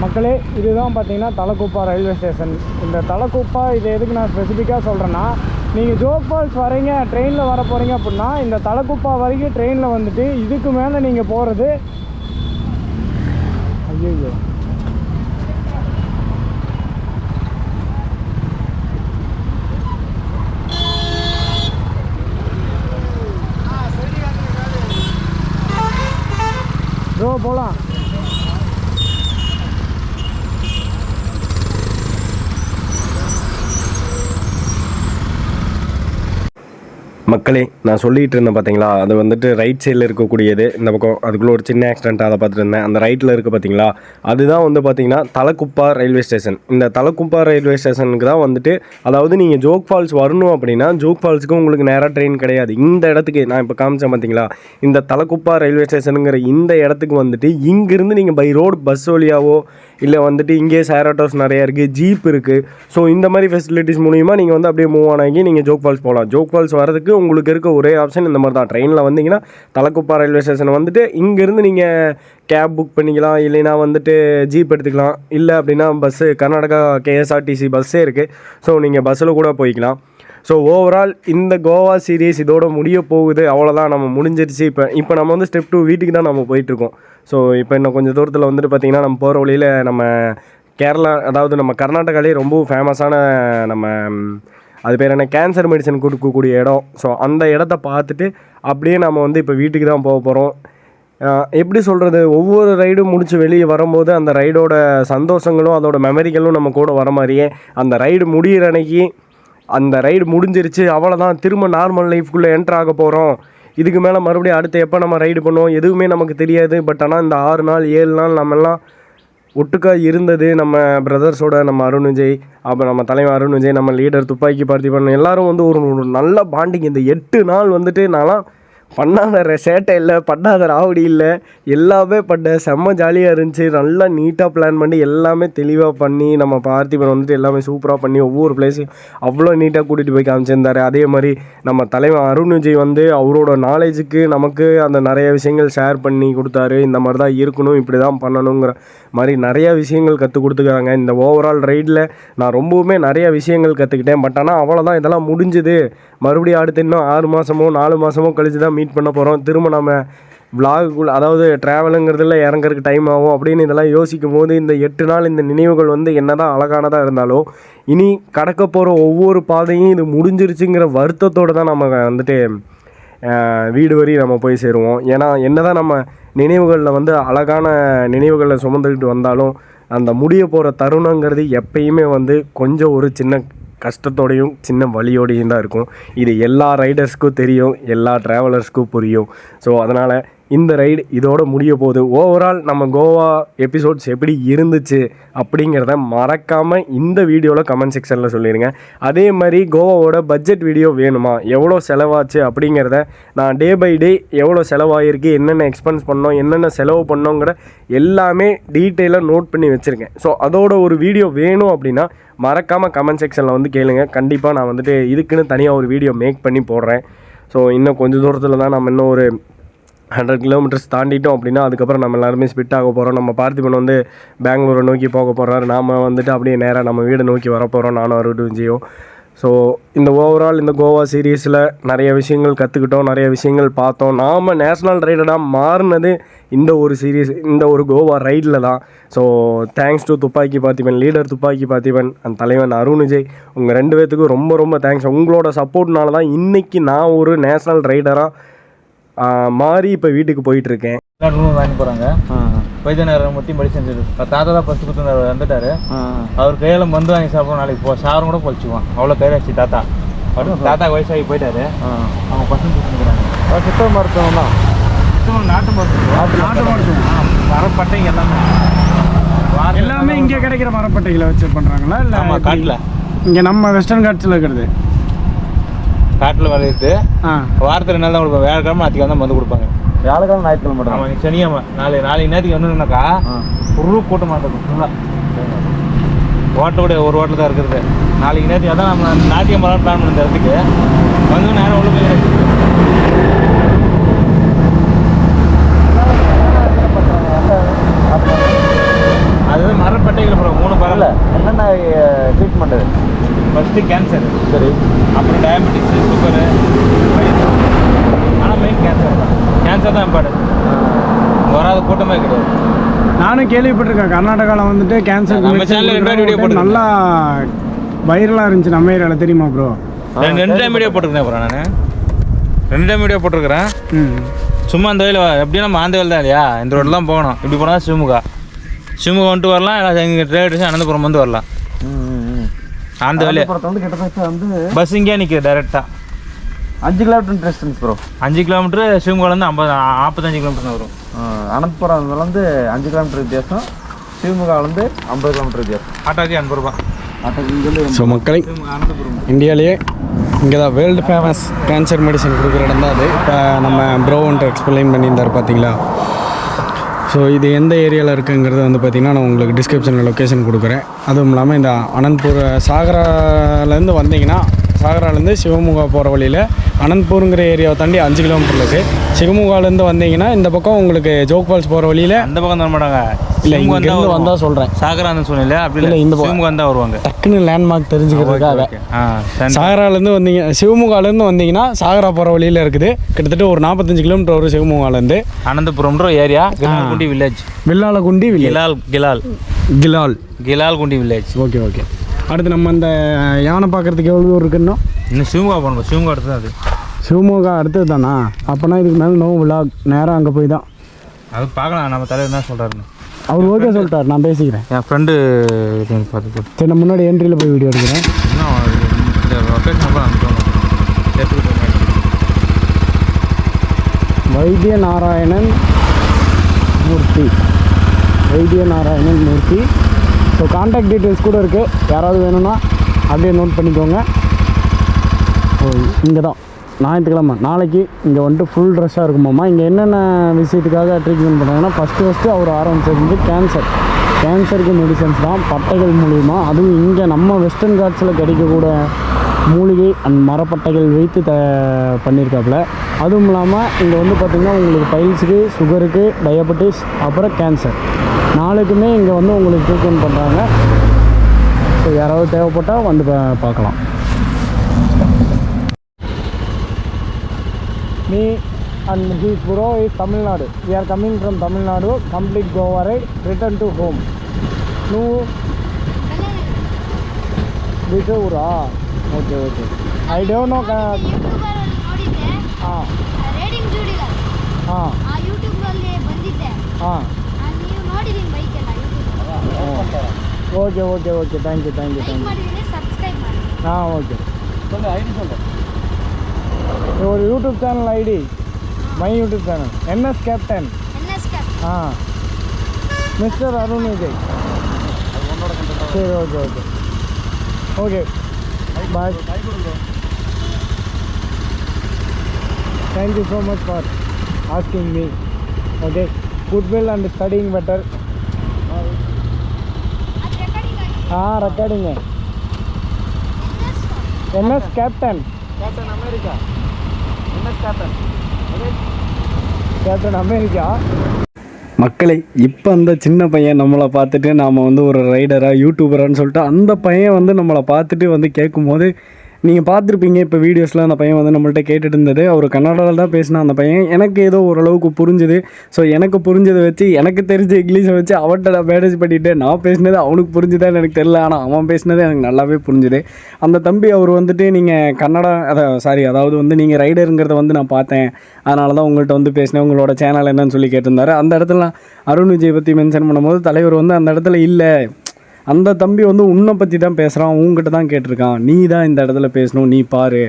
மக்களே, இதுதான் பார்த்தீங்கன்னா தலக்குப்பா ரயில்வே ஸ்டேஷன். இந்த தலக்குப்பா இது எதுக்கு நான் ஸ்பெசிஃபிக்காக சொல்கிறேன்னா, நீங்கள் ஜோக் ஃபால்ஸ் வரீங்க, ட்ரெயினில் வர போகிறீங்க அப்படின்னா இந்த தலக்குப்பா வரைக்கும் ட்ரெயினில் வந்துட்டு இதுக்கு மேலே நீங்கள் போகிறது ஐயோ போகலாம். மக்களே, நான் சொல்லிகிட்டு இருந்தேன் பார்த்தீங்களா, அது வந்துட்டு ரைட் சைடில் இருக்கக்கூடியது. இந்த பக்கம் அதுக்குள்ளே ஒரு சின்ன ஆக்சிடென்ட் அதை பார்த்துட்டு இருந்தேன். அந்த ரைட்டில் இருக்குது பார்த்தீங்களா, அதுதான் வந்து பார்த்தீங்கன்னா தலக்குப்பா ரயில்வே ஸ்டேஷன். இந்த தலக்குப்பா ரயில்வே ஸ்டேஷனுக்கு தான் வந்துட்டு, அதாவது நீங்கள் ஜோக் ஃபால்ஸ் வரணும் அப்படின்னா ஜோக் ஃபால்ஸுக்கு உங்களுக்கு நேராக ட்ரெயின் கிடையாது. இந்த இடத்துக்கு நான் இப்போ காமிச்சேன் பார்த்தீங்களா, இந்த தலக்குப்பா ரயில்வே ஸ்டேஷனுங்கிற இந்த இடத்துக்கு வந்துட்டு இங்கேருந்து நீங்கள் பை ரோடு பஸ் வழியாவோ இல்லை வந்துட்டு இங்கே ஷேர் ஆட்டோஸ் நிறையா இருக்குது, ஜீப் இருக்குது. ஸோ இந்த மாதிரி ஃபெசிலிட்டிஸ் மூலிமா நீங்கள் வந்து அப்படியே மூவ் ஆனாக்கி நீங்கள் ஜோக் ஃபால்ஸ் போகலாம். ஜோக் ஃபால்ஸ் வரதுக்கு உங்களுக்கு இருக்க ஒரே ஆப்ஷன் இந்த மாதிரி தான். ட்ரெயினில் வந்தீங்கன்னா தலக்குப்பா ரயில்வே ஸ்டேஷன் வந்துட்டு இங்கேருந்து நீங்கள் கேப் புக் பண்ணிக்கலாம், இல்லைனா வந்துட்டு ஜீப் எடுத்துக்கலாம், இல்லை அப்படின்னா பஸ்ஸு கர்நாடகா KSRTC பஸ்ஸே இருக்குது. ஸோ நீங்கள் பஸ்ஸில் கூட போய்க்கலாம். ஸோ ஓவரால் இந்த கோவா சீரீஸ் இதோட முடிய போகுது. அவ்வளோதான், நம்ம முடிஞ்சிருச்சு. இப்போ நம்ம வந்து ஸ்டெப் 2 வீட்டுக்கு தான் நம்ம போயிட்டுருக்கோம். ஸோ இப்போ இன்னும் கொஞ்சம் தூரத்தில் வந்துட்டு பார்த்திங்கன்னா நம்ம போகிற வழியில் நம்ம கேரளா, அதாவது நம்ம கர்நாடகாலே ரொம்ப ஃபேமஸான நம்ம அது பேர் என்ன, கேன்சர் மெடிசன் கொடுக்கக்கூடிய இடம். ஸோ அந்த இடத்த பார்த்துட்டு அப்படியே நம்ம வந்து இப்போ வீட்டுக்கு தான் போக போகிறோம். எப்படி சொல்கிறது, ஒவ்வொரு ரைடும் முடித்து வெளியே வரும்போது அந்த ரைடோட சந்தோஷங்களும் அதோட மெமரிகளும் நம்ம கூட வர மாதிரியே அந்த ரைடு முடிகிற அன்னைக்கு அந்த ரைடு முடிஞ்சிருச்சு, அவ்வளோதான், திரும்ப நார்மல் லைஃப்குள்ளே என்ட்ரு ஆக போகிறோம். இதுக்கு மேலே மறுபடியும் அடுத்து எப்போ நம்ம ரைடு பண்ணுவோம் எதுவுமே நமக்கு தெரியாது. பட் ஆனால் இந்த 6 நாள் 7 நாள் நம்மெல்லாம் ஒட்டுக்கா இருந்தது, நம்ம பிரதர்ஸோட, நம்ம அருண் விஜய், அப்புறம் நம்ம தலைவர் அருண் விஜய், நம்ம லீடர் துப்பாக்கி பார்த்திபன், எல்லோரும் வந்து ஒரு நல்ல பாண்டிங். இந்த 8 நாள் வந்துட்டு நான்லாம் பண்ணாத சேட்டை இல்லை, பண்ணாத ராவடி இல்லை, எல்லாமே பண்ணேன். செம்ம ஜாலியாக இருந்துச்சு. நல்லா நீட்டாக பிளான் பண்ணி எல்லாமே தெளிவாக பண்ணி நம்ம பார்த்திபன் வந்துட்டு எல்லாமே சூப்பராக பண்ணி ஒவ்வொரு பிளேஸையும் அவ்வளோ நீட்டாக கூட்டிகிட்டு போய் காமிச்சிருந்தார். அதே மாதிரி நம்ம தலைவர் அருண் விஜய் வந்து அவரோட நாலேஜுக்கு நமக்கு அந்த நிறைய விஷயங்கள் ஷேர் பண்ணி கொடுத்தாரு. இந்த மாதிரி தான் இருக்கணும், இப்படி தான் பண்ணணுங்கிற மாதிரி நிறையா விஷயங்கள் கற்றுக் கொடுத்துக்கிறாங்க. இந்த ஓவரால் ரைடில் நான் ரொம்பவுமே நிறையா விஷயங்கள் கற்றுக்கிட்டேன். பட் ஆனால் அவ்வளோதான், இதெல்லாம் முடிஞ்சுது. மறுபடியும் அடுத்து இன்னும் 6 மாதமோ 4 மாதமோ கழித்து தான் மீட் பண்ண போகிறோம். திரும்ப நம்ம விலாகுக்குள்ளே, அதாவது ட்ராவலுங்கிறதுல இறங்குறதுக்கு டைம் ஆகும் அப்படின்னு இதெல்லாம் யோசிக்கும் போது இந்த 8 நாள் இந்த நினைவுகள் வந்து என்ன தான் அழகானதாக இருந்தாலும் இனி கடக்க போகிற ஒவ்வொரு பாதையும் இது முடிஞ்சிருச்சுங்கிற வருத்தத்தோடு தான் நம்ம வந்துட்டு வீடு வரி நம்ம போய் சேருவோம். ஏன்னா என்ன தான் நம்ம நினைவுகளில் வந்து அழகான நினைவுகளை சுமந்துக்கிட்டு வந்தாலும் அந்த முடிய போகிற தருணங்கிறது எப்பயுமே வந்து கொஞ்சம் ஒரு சின்ன கஷ்டத்தோடையும் சின்ன வலியோடையும் தான் இருக்கும். இது எல்லா ரைடர்ஸ்க்கும் தெரியும், எல்லா ட்ராவலர்ஸ்க்கும் புரியும். ஸோ அதனால் இந்த ரைடு இதோட முடிய போகுது. ஓவரால் நம்ம கோவா எபிசோட்ஸ் எப்படி இருந்துச்சு அப்படிங்கிறத மறக்காமல் இந்த வீடியோவில் கமெண்ட் செக்ஷனில் சொல்லிடுங்க. அதே மாதிரி கோவாவோட பட்ஜெட் வீடியோ வேணுமா, எவ்வளோ செலவாச்சு அப்படிங்கிறத நான் டே பை டே எவ்வளோ செலவாகிருக்கு, என்னென்ன எக்ஸ்பென்ஸ் பண்ணோம், என்னென்ன செலவு பண்ணோங்கிற எல்லாமே டீட்டெயிலாக நோட் பண்ணி வச்சுருக்கேன். ஸோ அதோட ஒரு வீடியோ வேணும் அப்படின்னா மறக்காமல் கமெண்ட் செக்ஷனில் வந்து கேளுங்க. கண்டிப்பாக நான் வந்துட்டு இதுக்குன்னு தனியாக ஒரு வீடியோ மேக் பண்ணி போடுறேன். ஸோ இன்னும் கொஞ்சம் தூரத்தில் தான் நம்ம இன்னும் ஒரு 100 கிலோமீட்டர்ஸ் தாண்டிட்டோம் அப்படின்னா அதுக்கப்புறம் நம்ம எல்லாருமே ஸ்பிட் ஆக போகிறோம். நம்ம பார்த்திபன் வந்து பெங்களூரை நோக்கி போக போகிறாரு, நாம் வந்துட்டு அப்படியே நேராக நம்ம வீடை நோக்கி வரப்போகிறோம், நானும் அருண் விஜயும். ஸோ இந்த ஓவரால் இந்த கோவா சீரீஸில் நிறைய விஷயங்கள் கற்றுக்கிட்டோம், நிறைய விஷயங்கள் பார்த்தோம். நாம் நேஷ்னல் ரைடராக மாறினது இந்த ஒரு சீரீஸ், இந்த ஒரு கோவா ரைடில் தான். ஸோ தேங்க்ஸ் டு துப்பாக்கி பார்த்திபன், லீடர் துப்பாக்கி பார்த்திபன், அந்த தலைவன் அருண் விஜய், உங்கள் 2 பேர்த்துக்கும் ரொம்ப ரொம்ப தேங்க்ஸ். உங்களோட சப்போர்ட்னால தான் இன்றைக்கி நான் ஒரு நேஷ்னல் ரைடராக மாறி இப்போ வீட்டுக்கு போயிட்டுருக்கேன். வாங்கி போகிறாங்க வைத்தியநகர் முத்தி மெடிசன் தாத்தா தான் ஃபஸ்ட்டு கொடுத்து வந்துட்டார். அவர் கையில் மருந்து வாங்கி சாப்பிடும், நாளைக்கு சாரம் கூட பொழிச்சுக்குவான், அவ்வளோ கைராட்சி தாத்தா. தாத்தா வயசாகி போயிட்டாரு, அவங்க பசங்க கொடுத்துருக்குறாங்க. சித்த மருத்துவம் தான், நாட்டு மருத்துவம், நாட்டு மருத்துவம், மரப்பட்டைங்க எல்லாமே இங்கே கிடைக்கிற மரப்பட்டைகளை வச்சு பண்ணுறாங்களா? இல்லை ஆமாம், காட்டில் இங்கே நம்ம வெஸ்டர்ன் காட்ஸில் இருக்கிறது காட்டில் விளையிட்டு வாரத்தில் 2 நாள் தான் கொடுப்பாங்க. வியாழக்கிழமை ஞாயிற்றுக்கிழமை தான் மருந்து கொடுப்பாங்க. வியாழக்கிழமை ஞாயிற்றுக்கிழமை மட்டும். ஆமாம், சனிக்கிழமை நாளைக்கு நேற்றுக்கு வந்துருந்தாக்கா ஒரு கூட்ட மாட்டோம் ஃபுல்லாக. ஓட்டோட ஒரு ஓட்டில் தான் இருக்கிறது. நாளைக்கு நேற்றுக்கு அதான் நம்ம ஞாயிற்றுக்கிழமை பிளான் பண்ண இடத்துக்கு வந்து நேரம் உள்ள போய் அது மர ஃபஸ்ட்டு கேன்சர், சரி. அப்புறம் டயபெட்டிக்ஸு, சுகரு, ஆனால் மெயின் கேன்சர் தான். கேன்சர் தான் இம்பார்ட்டன்ட். வராத கூட்டமே கிடையாது. நானும் கேள்விப்பட்டிருக்கேன் கர்நாடகாவில் வந்துட்டு கேன்சர் நம்ம சேனல்ல 2 வீடியோ போட்டு நல்லா வைரலாக இருந்துச்சு நம்ம ஏரியாவில், தெரியுமா ப்ரோ? 2 டைம் வீடியோ போட்டிருக்கேன் ப்ரோ. நான் 2 டைம் வீடியோ போட்டிருக்கிறேன். சும்மா இந்த வயலில் எப்படியும் நம்ம ஆந்த வயல் தான் இல்லையா, இந்த ரோட்டில் தான் போகணும். இப்படி போனால் சிவமுகா வந்துட்டு வரலாம், இல்லை எங்கள் ட்ரேட் அனந்தபுரம் வந்து வரலாம். அந்த வயலே வந்து கிட்டத்தட்ட வந்து பஸ் இங்கேயே நிற்கிது டேரெக்டாக. 5 கிலோமீட்டர் டிஸ்டன்ஸ் ப்ரோ. 5 கிலோமீட்ரு, சிவமுகாலேருந்து 45 கிலோமீட்டர் தான் வரும். அனந்தபுரம் வந்து 5 கிலோமீட்டர் வித்தியாசம், சிவமுகாவிலேருந்து 50 கிலோமீட்டர் வித்தியாசம். ஆட்டோக்கு 80 ரூபா. ஸோ மக்களை, அனந்தபுரம் இந்தியாவிலேயே இங்கே தான் வேர்ல்டு ஃபேமஸ் கேன்சர் மெடிசன் கொடுக்குற இடம் தான் அது. இப்போ நம்ம ப்ரோன்ட்டு எக்ஸ்பிளைன் பண்ணியிருந்தார் பார்த்தீங்களா. ஸோ இது எந்த ஏரியாவில் இருக்குங்கிறது வந்து பார்த்திங்கன்னா நான் உங்களுக்கு டிஸ்கிரிப்ஷனில் லொக்கேஷன் கொடுக்குறேன். அதுவும் இல்லாமல் இந்த அனந்த்பூர் சாகராலேருந்து வந்தீங்கன்னா, சாகராலேருந்து சிவமுகா போகிற வழியில் அனந்த்பூருங்கிற ஏரியாவை தாண்டி 5 கிலோமீட்டரில் இருக்குது. சிவமுகாலேருந்து வந்தீங்கன்னா இந்த பக்கம் உங்களுக்கு ஜோக் ஃபால்ஸ் போகிற வழியில் அந்த பக்கம் தர மாட்டாங்க. இல்லை, இங்கேருந்து வந்தால் சொல்கிறேன். சாகரான்னு சொன்னீங்க அப்படி இல்லை, இந்த சிவமுகா தான் வருவாங்க. டக்குன்னு லேண்ட்மார்க் தெரிஞ்சுக்கிறதுக்காக. சரி. சாகராலேருந்து வந்தீங்க, சிவமுகாலேருந்து வந்தீங்கன்னா சாகரா போகிற வழியில் இருக்குது. கிட்டத்தட்ட ஒரு 45 கிலோமீட்டர் வரும் சிவமுகாலேருந்து. அனந்தபுரம்ன்ற area, Kilalkundi village. Villalakundi Kilalkundi village. Okay okay. அடுத்து நம்ம அந்த யானை பார்க்குறதுக்கு எவ்வளோ தூரம் இருக்குன்னா, இன்னும் சிவமுகா போகணும். சிவமுகா அடுத்து அது. சிவமுகா அடுத்தது தானா? அப்போனா இதுக்கு மேலே நோ விழா நேராக அங்கே போய் தான் அது பார்க்கலாம். நம்ம தலைவர் என்ன சொல்கிறாருன்னு அவர் ஓகே சொல்லிட்டார். நான் பேசிக்கிறேன். என் ஃப்ரெண்டு பார்த்து சரி, நான் முன்னாடி என்ட்ரியில் போய் வீடியோ எடுக்கிறேன். இன்னும் இந்த லொக்கேஷன் கூட அனுப்பணும். வைத்தியநாராயணன் மூர்த்தி. ஸோ கான்டாக்ட் டீட்டெயில்ஸ் கூட இருக்குது, யாராவது வேணும்னா அப்படியே நோட் பண்ணிக்கோங்க. ஸோ இங்கே தான் ஞாயிற்றுக்கிழமை நாளைக்கு இங்கே வந்துட்டு ஃபுல் ட்ரெஸ்ஸாக இருக்குமாம்மா. இங்கே என்னென்ன விஷயத்துக்காக ட்ரீட்மெண்ட் பண்ணுறாங்கன்னா, ஃபஸ்ட்டு அவர் ஆரம்பிச்சது வந்து கேன்சருக்கு மெடிசன்ஸ் தான், பட்டைகள் மூலிமா. அதுவும் இங்கே நம்ம வெஸ்டர்ன் காட்ஸில் கிடைக்கக்கூட மூலிகை அண்ட் மரப்பட்டைகள் வைத்து பண்ணியிருக்காப்புல. அதுவும் இல்லாமல் இங்கே வந்து பார்த்திங்கன்னா உங்களுக்கு பைல்ஸுக்கு, சுகருக்கு, டயபெட்டிஸ், அப்புறம் கேன்சர் 4க்குமே இங்கே வந்து உங்களுக்கு ட்ரீட்மெண்ட் பண்ணுறாங்க. ஸோ யாராவது தேவைப்பட்டால் வந்து பார்க்கலாம். Me and his bro is Tamil Nadu. We are coming from Tamil Nadu. Complete Goa ride. Return to home. No. This is Ura. Okay. I don't know. Riding ಜೋಡಿಗ ಆ ಯೂಟ್ಯೂಬ್ ನಲ್ಲಿ ಬಂದಿದ್ದೆ. ನೀವು ನೋಡಿದೀನಿ ಬೈಕ್ ಎಲ್ಲ ಯೂಟ್ಯೂಬ್. ಓಕೆ. Thank you. ಮಾಡಿದೀನಿ, subscribe ಮಾಡಿ. Okay. ஒரு YouTube channel ID, my YouTube channel NS Captain. Mister Arun Vijay. சரி, okay bye. Thank you so much for asking me. Okay, goodwill and studying better. Recording. NS Captain America. Captain America. மக்களை, இப்போ அந்த சின்ன பையன் நம்மளை பார்த்துட்டு நாம் வந்து ஒரு ரைடராக யூடியூபரான்னு சொல்லிட்டு அந்த பையன் வந்து நம்மளை பார்த்துட்டு வந்து கேட்கும்போது நீங்கள் பார்த்துருப்பீங்க. இப்போ வீடியோஸில் அந்த பையன் வந்து நம்மள்ட்ட கேட்டுட்டு இருந்தது. அவர் கன்னடாவில் தான் பேசினா அந்த பையன். எனக்கு ஏதோ ஓரளவுக்கு புரிஞ்சுது. ஸோ எனக்கு புரிஞ்சதை வச்சு, எனக்கு தெரிஞ்ச இங்கிலீஷை வச்சு அவன்கிட்ட நான் மேனேஜ் பண்ணிவிட்டு, நான் பேசினது அவனுக்கு புரிஞ்சுதான்னு எனக்கு தெரியல, ஆனால் அவன் பேசினது எனக்கு நல்லாவே புரிஞ்சுது. அந்த தம்பி அவர் வந்துட்டு நீங்கள் கன்னடா அதாவது வந்து நீங்கள் ரைடருங்கிறத வந்து நான் பார்த்தேன், அதனால தான் உங்கள்கிட்ட வந்து பேசினேன், உங்களோட சேனல் என்னன்னு சொல்லி கேட்டிருந்தாரு. அந்த இடத்துல அருண் விஜய் பற்றி மென்ஷன் பண்ணும்போது தலைவர் வந்து அந்த இடத்துல இல்லை, அந்த தம்பி வந்து உன்னை பற்றி தான் பேசுகிறான், உங்ககிட்ட தான் கேட்டிருக்கான், நீ தான் இந்த இடத்துல பேசணும், நீ பாரு,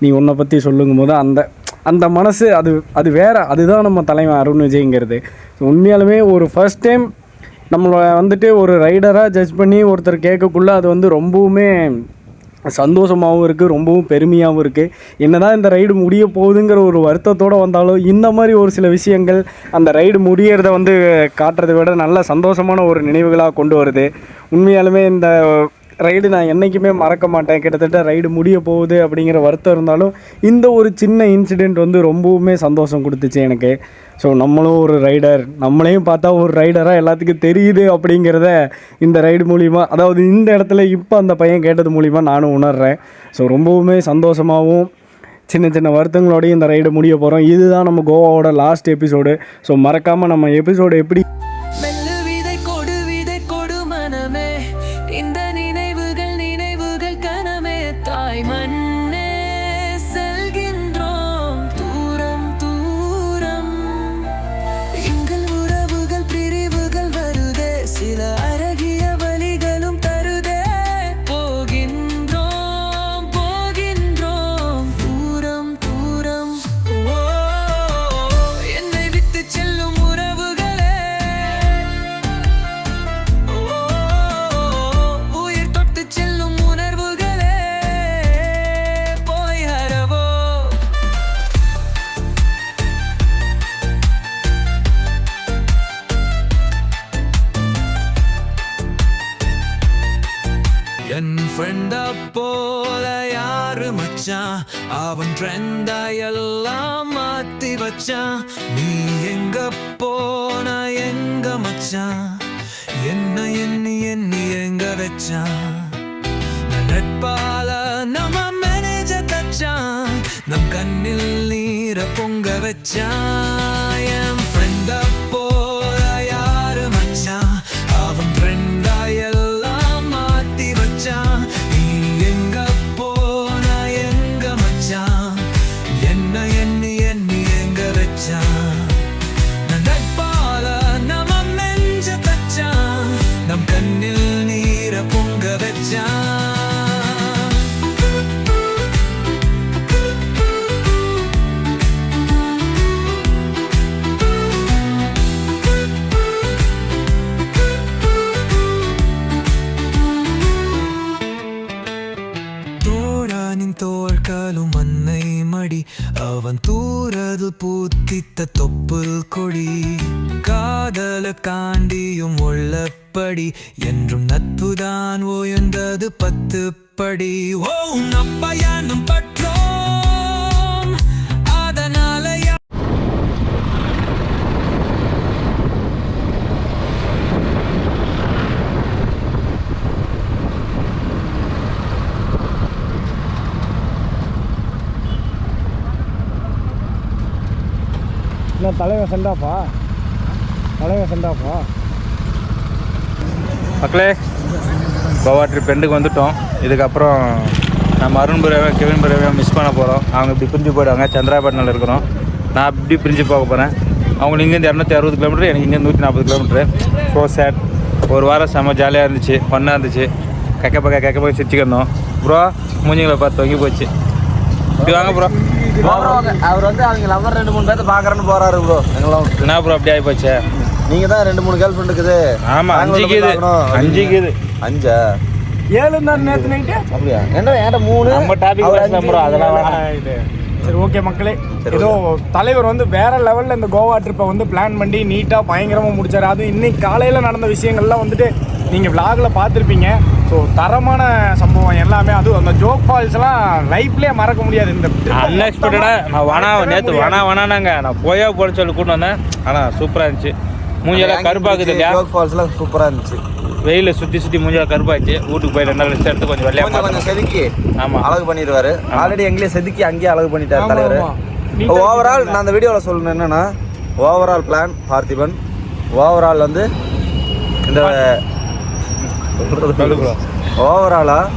நீ உன்னை பற்றி சொல்லுங்கும் போது அந்த மனசு அது வேறு. அதுதான் நம்ம தலைவன் அருண் விஜய்ங்கிறது. உண்மையாலுமே ஒரு ஃபர்ஸ்ட் டைம் நம்மளை வந்துட்டு ஒரு ரைடராக ஜட்ஜ் பண்ணி ஒருத்தர் கேட்கக்குள்ளே அது வந்து ரொம்பவுமே சந்தோஷமாகவும் இருக்குது, ரொம்பவும் பெருமையாகவும் இருக்குது. என்னதான் இந்த ரைடு முடிய போகுதுங்கிற ஒரு வருத்தத்தோடு வந்தாலும் இந்த மாதிரி ஒரு சில விஷயங்கள் அந்த ரைடு முடியறத வந்து காட்டுறதை விட நல்ல சந்தோஷமான ஒரு நினைவுகளாக கொண்டு வருது. உண்மையாலுமே இந்த ரைடு நான் என்றைக்குமே மறக்க மாட்டேன். கிட்டத்தட்ட ரைடு முடிய போகுது அப்படிங்கிற வருத்தம் இருந்தாலும் இந்த ஒரு சின்ன இன்சிடெண்ட் வந்து ரொம்பவுமே சந்தோஷம் கொடுத்துச்சு எனக்கு. ஸோ நம்மளும் ஒரு ரைடர், நம்மளையும் பார்த்தா ஒரு ரைடராக எல்லாத்துக்கும் தெரியுது அப்படிங்கிறத இந்த ரைடு மூலிமா, அதாவது இந்த இடத்துல இப்போ அந்த பையன் கேட்டது மூலிமா நானும் உணர்கிறேன். ஸோ ரொம்பவுமே சந்தோஷமாகவும் சின்ன சின்ன வருத்தங்களோடையும் இந்த ரைடு முடிய போகிறோம். இதுதான் நம்ம கோவாவோட லாஸ்ட் எபிசோடு. ஸோ மறக்காமல் நம்ம எபிசோடு எப்படி என் ஃப்ரெண்டா போல யாரு மச்சான், அவன் ட்ரெண்டா எல்லாம் மாத்தி வச்சான். நீ எங்க போன எங்க மச்சான், என்ன எண்ணி எண்ணி எங்க வச்சான். நட்பால நம்ம மேனேஜர் தச்சான், நம் கண்ணில் நீர பொங்க வச்சான். என் ஃப்ரெண்டா போல யாரு மச்சான், அவன் ட்ரெண்டா எல்லாம் மாத்தி வச்சான். நீ எங்க போன எங்க மச்சான், என்ன எண்ணி எண்ணி எங்க வச்சான். நட்பால நம்ம மெஞ்ச தச்சான், நம் கண்ணில் நீர பொங்க வச்சான். தோற்காலும் அன்னை மடி, அவன் தூரதில் பூத்தித்த தொப்புள் கொடி. காதல காண்டியும் உள்ளப்படி, என்றும் நட்புதான் உயர்ந்தது 10 படி. ஓ அப்பயணம் பற்றோம், அதனால என்ன தலைவன் சென்டாப்பா, தலைவன் சென்டாப்பா. மக்களே, கோவா ட்ரிப் எண்டுக்கு வந்துட்டோம். இதுக்கப்புறம் நம்ம அருண் புரேவை கெவின் புரேவை மிஸ் பண்ண போகிறோம். அவங்க இப்படி பிரிஞ்சு போயிடுவாங்க. சந்திராபட்டினில் இருக்கிறோம். நான் இப்படி பிரிஞ்சு போக போகிறேன். அவங்க இங்கேருந்து 260 கிலோமீட்டர், எனக்கு இங்கே 140 கிலோமீட்டரு. So sad. ஒரு வாரம் செம்ம ஜாலியாக இருந்துச்சு, ஃபன்னாக இருந்துச்சு. கக்க போய் சிரிச்சுக்கிருந்தோம். ப்ரோ மூஞ்சிங்களை பார்த்து தொங்கி போச்சு. இப்படி வாங்க ப்ரோ. அவர் வந்து அவங்க லவர் 2-3 பேர்த்த பாக்குறேன்னு போறாரு ப்ரோ. எங்களும் என்ன ப்ரோ அப்படி ஆகி போச்சு? நீங்க தான் 2-3 கேர்ள் ஃப்ரெண்ட் இருக்குது. ஆமாம், 5க்கு 5 7 தான் நேற்று நைட்டு. அப்படியா? என்ன ஏன்டா 3? நம்ம டாபிக் ப்ரோ, அதெல்லாம் வேணாம். இது சரி, ஓகே மக்களே. ஏதோ தலைவர் வந்து வேற லெவலில் இந்த கோவா ட்ரிப்பை வந்து பிளான் பண்ணி நீட்டாக பயங்கரமாக முடிச்சார். அது இன்னைக்கு காலையில் நடந்த விஷயங்கள்லாம் வந்துட்டு நீங்கள் விளாகில் பார்த்துருப்பீங்க. ஸோ தரமான சம்பவம் எல்லாமே. அதுவும் அந்த ஜோக் ஃபால்ஸ்லாம் லைஃப்லேயே மறக்க முடியாது. இந்த அன்எக்ஸ்பெக்டடாக நான் நேற்று வேணாங்க நான் போயே போட சொல்லி கூட்டு வந்தேன். ஆனால் சூப்பராக இருந்துச்சு. மூஞ்செல்லாம் கருப்பாக்குது இல்லையா? ஜோக் ஃபால்ஸ்லாம் சூப்பரா இருந்துச்சு. வெயில சுற்றி மூஞ்சா கருப்பாச்சு. வீட்டுக்கு போய் 2 நாள் ரெஸ்ட் எடுத்து கொஞ்சம் வெள்ளையா கொஞ்சம் செதுக்கி ஆமாம் அழகு பண்ணிடுவாரு. ஆல்ரெடி எங்கேயே செதுக்கி அங்கேயே அழகு பண்ணிட்டாரு தலைவர். ஓவரால் நான் அந்த வீடியோவில் சொல்லணும் என்னன்னா, ஓவரால் பிளான் பார்த்திபன். ஓவரால் வந்து இந்த ஓவராலாக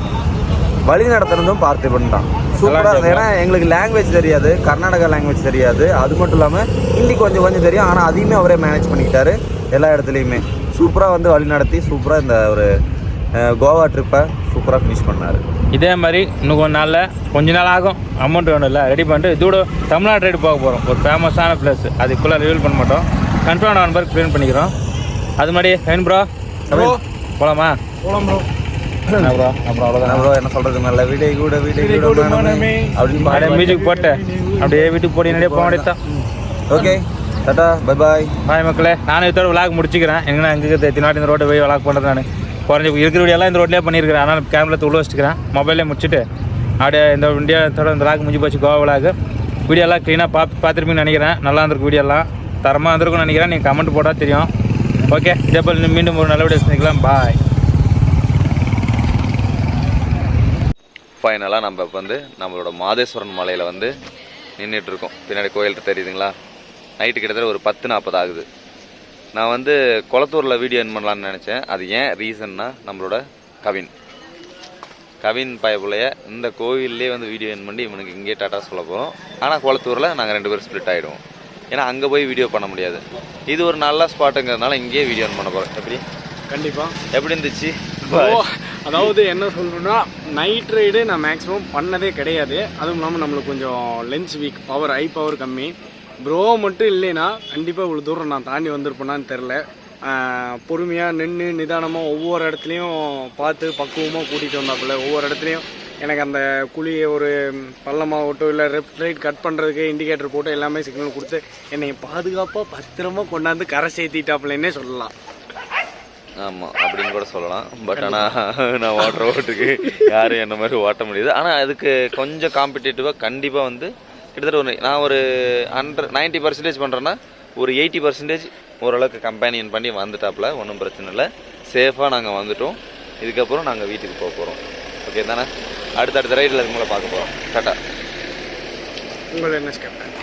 வழி நடத்துறதும் பார்த்திபன் தான். சூப்பராக இருந்தது. ஏன்னா எங்களுக்கு லாங்குவேஜ் தெரியாது, கர்நாடகா லாங்குவேஜ் தெரியாது. அது மட்டும் இல்லாமல் ஹிந்தி கொஞ்சம் தெரியும். ஆனால் அதையுமே அவரே மேனேஜ் பண்ணிக்கிட்டாரு எல்லா இடத்துலையுமே. சூப்பராக வந்து வழி நடத்தி சூப்பராக இந்த ஒரு கோவா ட்ரிப்பை சூப்பராக ஃபினிஷ் பண்ணார். இதே மாதிரி இன்னும் கொஞ்ச நாள் ஆகும். அமௌண்ட் வேணும் இல்லை, ரெடி பண்ணிட்டு இதோட தமிழ்நாடு ரைடு போக போகிறோம். ஒரு ஃபேமஸான பிளேஸ், அதுக்குள்ளே ரிவீல் பண்ண மாட்டோம். கன்ஃபார்ம் நம்பர் க்ளீன் பண்ணிக்கிறோம். அது மாதிரி வேணும் ப்ரோ. போகலாமா? போகலாம் ப்ரோ. ப்ரோ அப்புறம் அவ்வளோதான் ப்ரோ. என்ன சொல்கிறது, நல்ல வீடியோ கூட அப்படின்னு மியூசிக் போட்டு அப்படியே வீட்டுக்கு போடி நிறைய போக வேண்டியது தான். Okay, Tata, bye bye. மக்களே, நானும் இதோட விளாக் முடிச்சுக்கிறேன். எங்கன்னா எங்கே எத்தனை வாட்டி இந்த ரோட்டை போய் விளாக் பண்ணுறது நான். குறைஞ்சி இருக்கிற வீடியோலாம் இந்த ரோட்லேயே பண்ணியிருக்கிறேன். அதனால் கேமரா உள்ள வச்சுக்கிறேன். மொபைலே முடிச்சுட்டு அப்படியே இந்த இந்தியாத்தோட இந்த லாக் முடிஞ்சு போச்சு, கோவா லாக். வீடியோலாம் க்ளீனாக பார்த்துருப்பீங்கன்னு நினைக்கிறேன். நல்லா இருந்திருக்கு, வீடியோலாம் தரமாக இருந்திருக்கும்னு நினைக்கிறேன். நீங்கள் கமெண்ட் போட்டால் தெரியும். ஓகே, இதே போல் மீண்டும் ஒரு நல்ல வீடியோ சந்திக்கலாம். பாய். ஃபைனலாக நம்ம இப்போ வந்து நம்மளோட மாதேஸ்வரன் மலையில் வந்து நின்றுட்டுருக்கோம். பின்னாடி கோயில் தெரியுதுங்களா? நைட்டு கிட்டத்தட்ட ஒரு 10:40 ஆகுது. நான் வந்து குளத்தூரில் வீடியோ என் பண்ணலான்னு நினச்சேன். அது ஏன் ரீசன்னா, நம்மளோட கவின் பயப்புலைய இந்த கோவில்லே வந்து வீடியோ என் பண்ணி இவனுக்கு இங்கே டாட்டா சொல்ல போகிறோம். ஆனால் குளத்தூரில் நாங்கள் 2 பேரும் ஸ்ப்ளிட் ஆகிடுவோம். ஏன்னா அங்கே போய் வீடியோ பண்ண முடியாது. இது ஒரு நல்ல ஸ்பாட்டுங்கிறதுனால இங்கேயே வீடியோ என் பண்ண போகிறோம். எப்படி கண்டிப்பாக இருந்துச்சு? அதாவது என்ன சொல்லணும்னா, நைட் ரைடு நான் மேக்ஸிமம் பண்ணதே கிடையாது. அதுவும் இல்லாமல் நம்மளுக்கு கொஞ்சம் லென்ஸ் வீக், ஐ பவர் கம்மி. ப்ரோ மட்டும் இல்லைன்னா கண்டிப்பாக இவ்வளோ தூரம் நான் தாண்டி வந்திருப்பேனான்னு தெரில. பொறுமையாக நின்று நிதானமாக ஒவ்வொரு இடத்துலையும் பார்த்து பக்குவமாக கூட்டிகிட்டு வந்தாப்புல. ஒவ்வொரு இடத்துலையும் எனக்கு அந்த குழியை ஒரு பள்ளமாகட்டும் இல்லை லெஃப்ட் ரைட் கட் பண்ணுறதுக்கு இண்டிகேட்டர் போட்டு எல்லாமே சிக்னல் கொடுத்து என்னை பாதுகாப்பாக பத்திரமா கொண்டாந்து கரை சேர்த்திட்டாப்புலன்னே சொல்லலாம். ஆமாம், அப்படின்னு கூட சொல்லலாம். பட் ஆனால் நான் ஓட்டுறதுக்கு யாரும் என்ன மாதிரி ஓட்ட முடியுது. ஆனால் அதுக்கு கொஞ்சம் காம்படிட்டிவாக கண்டிப்பாக வந்து கிட்டத்தட்ட நான் ஒரு 90% பண்ணுறேன்னா ஒரு 80% ஓரளவுக்கு கம்பேனியன் பண்ணி வந்துட்டாப்புல. ஒன்றும் பிரச்சனை இல்லை, சேஃபாக நாங்கள் வந்துட்டோம். இதுக்கப்புறம் நாங்கள் வீட்டுக்கு போக போகிறோம். ஓகே தானே? அடுத்தடுத்த ரைடில் அதுக்கு மேலே பார்க்க போகிறோம். டாட்டா. உங்களை என்ன கேட்பேன்.